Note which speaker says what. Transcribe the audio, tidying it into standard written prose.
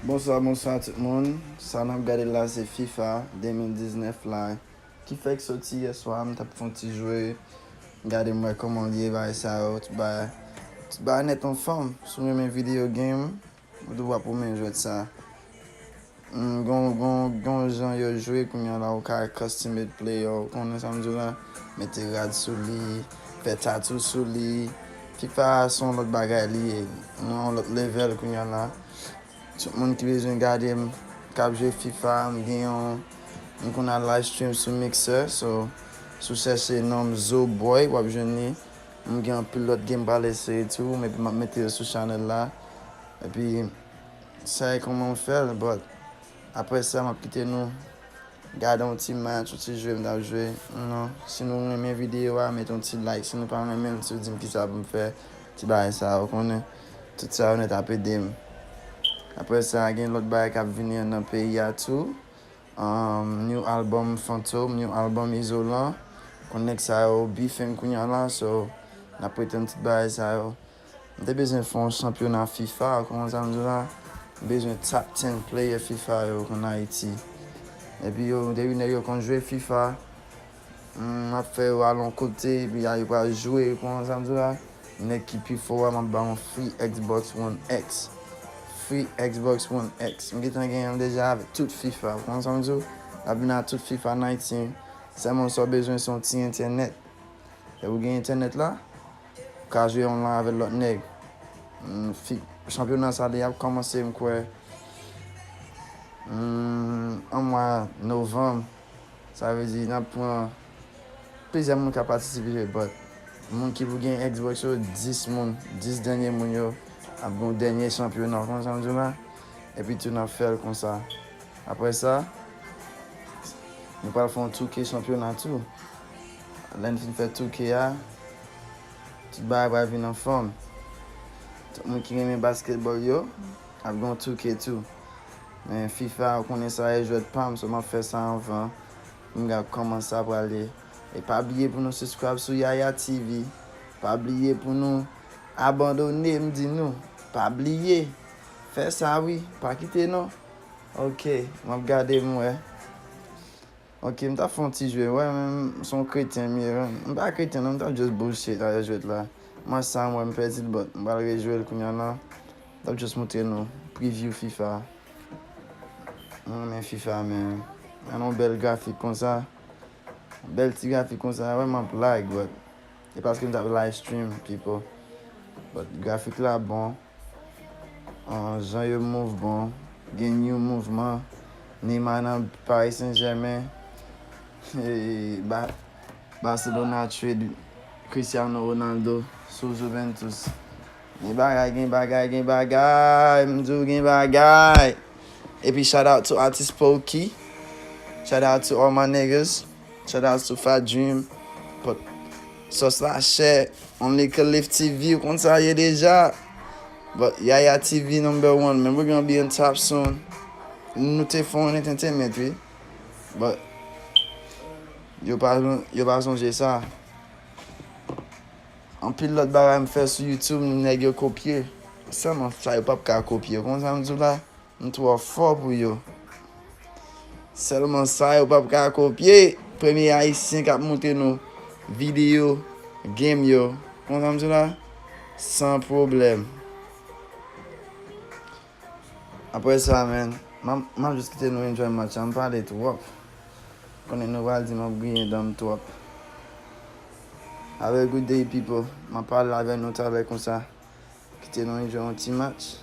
Speaker 1: Bonsoir tout le monde. Ça n'a regardé là, c'est FIFA 2019 là. Qui fait que sorti hier soir, je fait un petit jouer. Regardez-moi comment lié va ça. Tu vas être en forme sur mes vidéo games. Vous devez pour me jouer de ça. Gon gens yo joué comme là au cas custom play qu'on est samedi là. Mettez rad sur lui, fait tattoo sur lui. FIFA son l'autre bagaille lié. Non l'autre level qu'on là. Tout le monde qui veut regarder cap jouer FIFA, on a live stream sur Mixer, so sous chercher nom Zo Boy ou abjeni, on a un pilote game laisser et tout, mais puis m'a mettre sur channel là. Et puis ça comment on fait, but après ça m'a quitté nous. Garder un petit match, un petit jeu, m'a jouer. Non, si nous aimons mes vidéos, mettez un petit like, si nous pas aimer, tu dis qui ça me faire, tu vas ça, on connaît tout ça on est tapé dem. Après ça, il y a l'autre bail qui a venu dans le pays à tout. New album Fantôme, new album Isolant. Connect ça au Bifem là, so on a pris un petit bail ça. On a besoin de faire un championnat FIFA, comment ça me dit là. Besoin de top 10 player FIFA en Haïti. Et puis, depuis qu'on joue FIFA, on a fait à l'autre côté, puis il va jouer, comment ça me dit là. Une équipe qui faut un free Xbox One X. Free Xbox One X. Je suis déjà avec toute FIFA. Vous comprenez? Je suis toute FIFA 19. C'est mon seul besoin de son petit internet. Et vous avez internet là? Quand je vais online avec l'autre nègre. Le championnat ça a commencé en mois novembre. Ça veut dire qu'il y a plusieurs personnes qui participent. Les gens qui vous gagnent Xbox, 10 derniers personnes. Un dernier championnat comme ça et puis tu n'as fait comme ça. Après ça, nous pas faire tout qui championnat tout. Là nous fait tout qui a tu vas venir en forme. Tout le monde qui aime basketball yo, a bon tout qui tout. Mais FIFA on connaît ça et jouer de pam, ça m'a fait ça avant. On va commencer à aller et pas oublier pour nous subscribe sur Yaya TV. Pas oublier pour nous abandonner me dit nous. Pas oublier. Fais ça, oui. Pas quitter, non. Ok. Je vais regarder, moi. Ok, je vais faire un petit jeu. Ouais, même, son chrétien, je ne suis pas chrétien, je suis juste bullshit à jouer là. Moi, ça, moi, je me perds le bot. Je vais jouer comme il y en a. Je vais juste montrer nous. Preview FIFA. Mais FIFA, mais. Il y a un bel graphique comme ça. Bel petit graphique comme ça. Vraiment blague, but. C'est parce que je live stream, people. But le graphique là, bon. Jean yo move bon, gen new mouvement, Neymar dans Paris Saint-Germain, et Barcelona trade Cristiano Ronaldo sous Juventus. Gen bagay, m'dou gen bagay. Et puis shout out to Artist Pokey, shout out to all my niggas, shout out to Fat Dream, but sauce la share, Only Khalif TV, comme ça y est déjà. But Yaya TV #1, man, we're gonna be on top soon. Nous te font entertainment, oui. But yo pas songer ça. En pile l'autre bagay me fait sur YouTube, nèg yo copier. Seulement ça yo pas copier. Comment ça me dit là? On trop fort pour yo. Seulement ça yo pas copier. Premier haïtien qui a monté nos vidéos game yo. Comment ça me dit là? Sans problème. Après ça, man, je juste quitté nous enjoy match. Je ne parle pas de trop. Quand nous allons dire que je dans trop. Have a good day, people. Je parle avec nous avec comme ça. Quitter nous enjoy un petit match.